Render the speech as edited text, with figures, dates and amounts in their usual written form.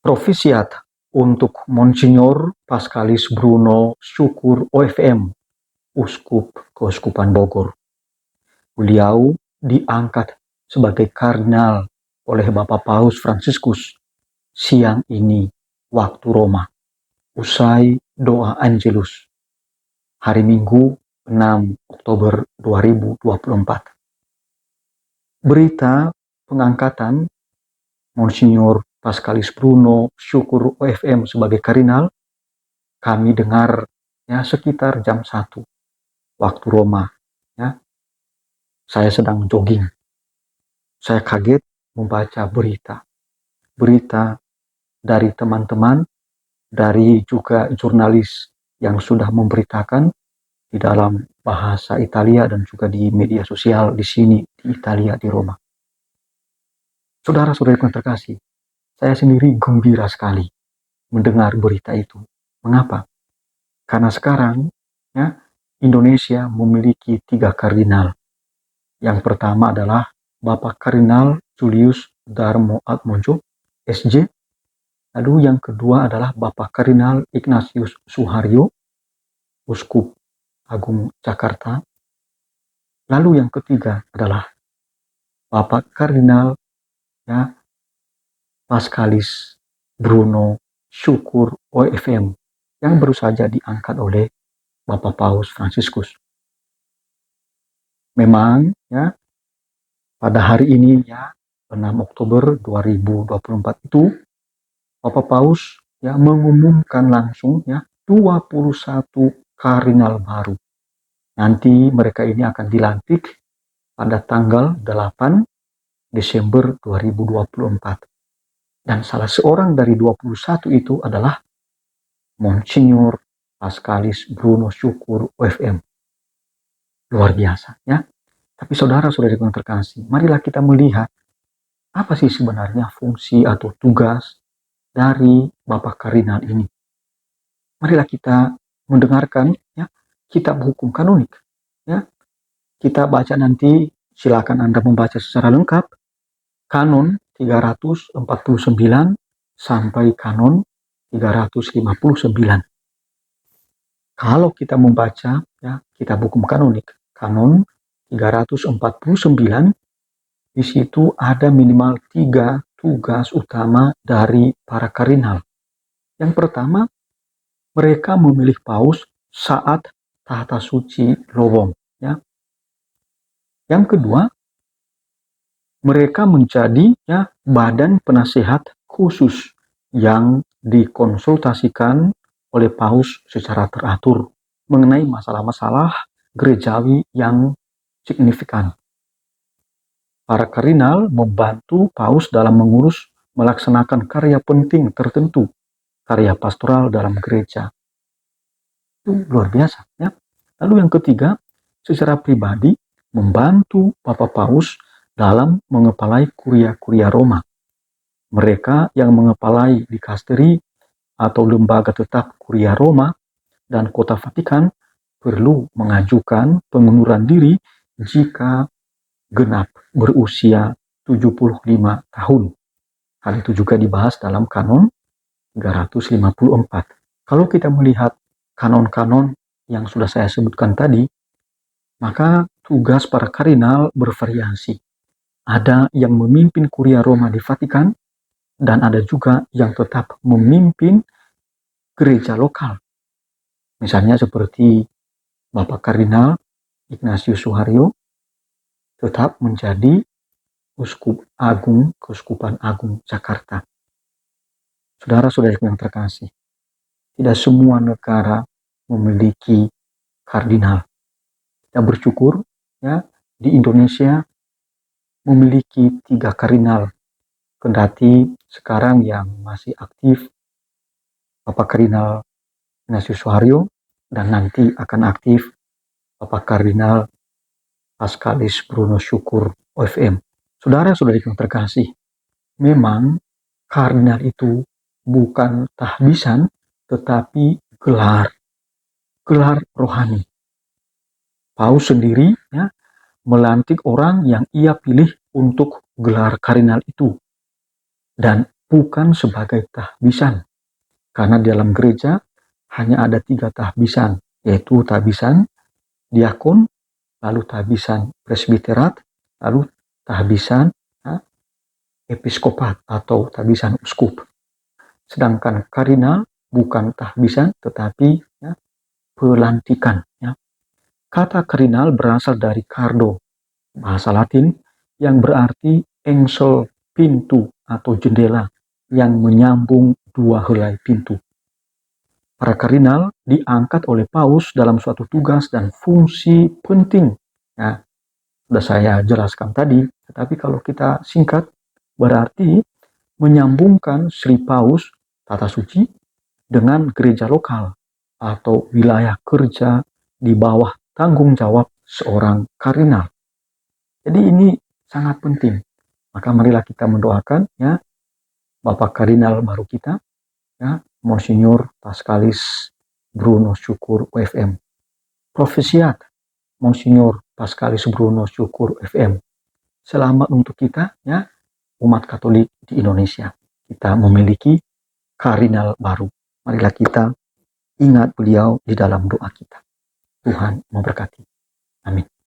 Provisiat untuk Monsignor Pascalis Bruno Syukur OFM, Uskup Keuskupan Bogor. Beliau diangkat sebagai kardinal oleh Bapak Paus Fransiskus siang ini waktu Roma, usai doa Angelus, hari Minggu 6 Oktober 2024. Berita pengangkatan Monsignor Pascalis Bruno Syukur OFM sebagai kardinal kami dengar ya sekitar jam 1 waktu Roma. Ya. Saya sedang jogging. Saya kaget membaca berita dari teman-teman, dari juga jurnalis yang sudah memberitakan di dalam bahasa Italia dan juga di media sosial di sini di Italia, di Roma. Saudara-saudari yang terkasih, saya sendiri gembira sekali mendengar berita itu. Mengapa? Karena sekarang ya, Indonesia memiliki 3 kardinal. Yang pertama adalah Bapak Kardinal Julius Darmo Atmojo, SJ. Lalu yang kedua adalah Bapak Kardinal Ignatius Suharyo, Uskup Agung Jakarta. Lalu yang ketiga adalah Bapak Kardinal ya, Pascalis Bruno Syukur OFM yang baru saja diangkat oleh Bapak Paus Fransiskus. Memang ya pada hari ini ya 6 Oktober 2024 itu Bapak Paus ya mengumumkan langsung ya 21 kardinal baru. Nanti mereka ini akan dilantik pada tanggal 8 Desember 2024. Dan salah seorang dari 21 itu adalah Monsignor Pascalis Bruno Syukur OFM. Luar biasa ya. Tapi saudara-saudari yang terkasih, marilah kita melihat apa sih sebenarnya fungsi atau tugas dari Bapak Kardinal ini. Marilah kita mendengarkan ya kitab hukum kanonik ya. Kita baca nanti, silakan Anda membaca secara lengkap kanon 349 sampai kanon 359. Kalau kita membaca ya kitab hukum kanonik kanon 349, di situ ada minimal 3 tugas utama dari para kardinal. Yang pertama, mereka memilih paus saat tahta suci lowong. Ya. Yang kedua, mereka menjadi ya, badan penasehat khusus yang dikonsultasikan oleh paus secara teratur mengenai masalah-masalah gerejawi yang signifikan. Para kardinal membantu paus dalam mengurus melaksanakan karya penting tertentu, karya pastoral dalam gereja. Itu luar biasa ya. Lalu yang ketiga, secara pribadi membantu Bapak Paus dalam mengepalai kuria-kuria Roma. Mereka yang mengepalai dikasteri atau lembaga tetap kuria Roma dan kota Vatikan perlu mengajukan pengunduran diri jika genap berusia 75 tahun. Hal itu juga dibahas dalam kanon 354. Kalau kita melihat kanon-kanon yang sudah saya sebutkan tadi, maka tugas para kardinal bervariasi. Ada yang memimpin kuria Roma di Vatikan, dan ada juga yang tetap memimpin gereja lokal. Misalnya seperti Bapak Kardinal Ignatius Suharyo tetap menjadi Uskup Agung Keuskupan Agung Jakarta. Saudara-saudari yang terkasih, tidak semua negara memiliki kardinal. Kita bersyukur ya di Indonesia memiliki 3 kardinal. Kendati sekarang yang masih aktif Bapak Kardinal Ignatius Suharyo dan nanti akan aktif Bapak Kardinal Pascalis Bruno Syukur OFM. Saudara-saudari yang terkasih, memang kardinal itu bukan tahbisan tetapi gelar rohani. Paus sendiri ya melantik orang yang ia pilih untuk gelar kardinal itu. Dan bukan sebagai tahbisan. Karena di dalam gereja hanya ada 3 tahbisan, yaitu tahbisan diakon, lalu tahbisan presbiterat, lalu tahbisan episkopat atau tahbisan uskup. Sedangkan kardinal bukan tahbisan tetapi pelantikan. Kata kardinal berasal dari cardo, bahasa Latin, yang berarti engsel, pintu atau jendela yang menyambung 2 helai pintu. Para kardinal diangkat oleh Paus dalam suatu tugas dan fungsi penting. Ya, sudah saya jelaskan tadi, tetapi kalau kita singkat, berarti menyambungkan Sri Paus Tata Suci dengan gereja lokal atau wilayah kerja di bawah tanggung jawab seorang kardinal. Jadi ini sangat penting. Maka marilah kita mendoakan Bapak Kardinal baru kita, Monsinyur Pascalis Bruno Syukur UFM. Profesiat Monsinyur Pascalis Bruno Syukur UFM. Selamat untuk kita umat Katolik di Indonesia. Kita memiliki kardinal baru. Marilah kita ingat beliau di dalam doa kita. Tuhan memberkati. Amin.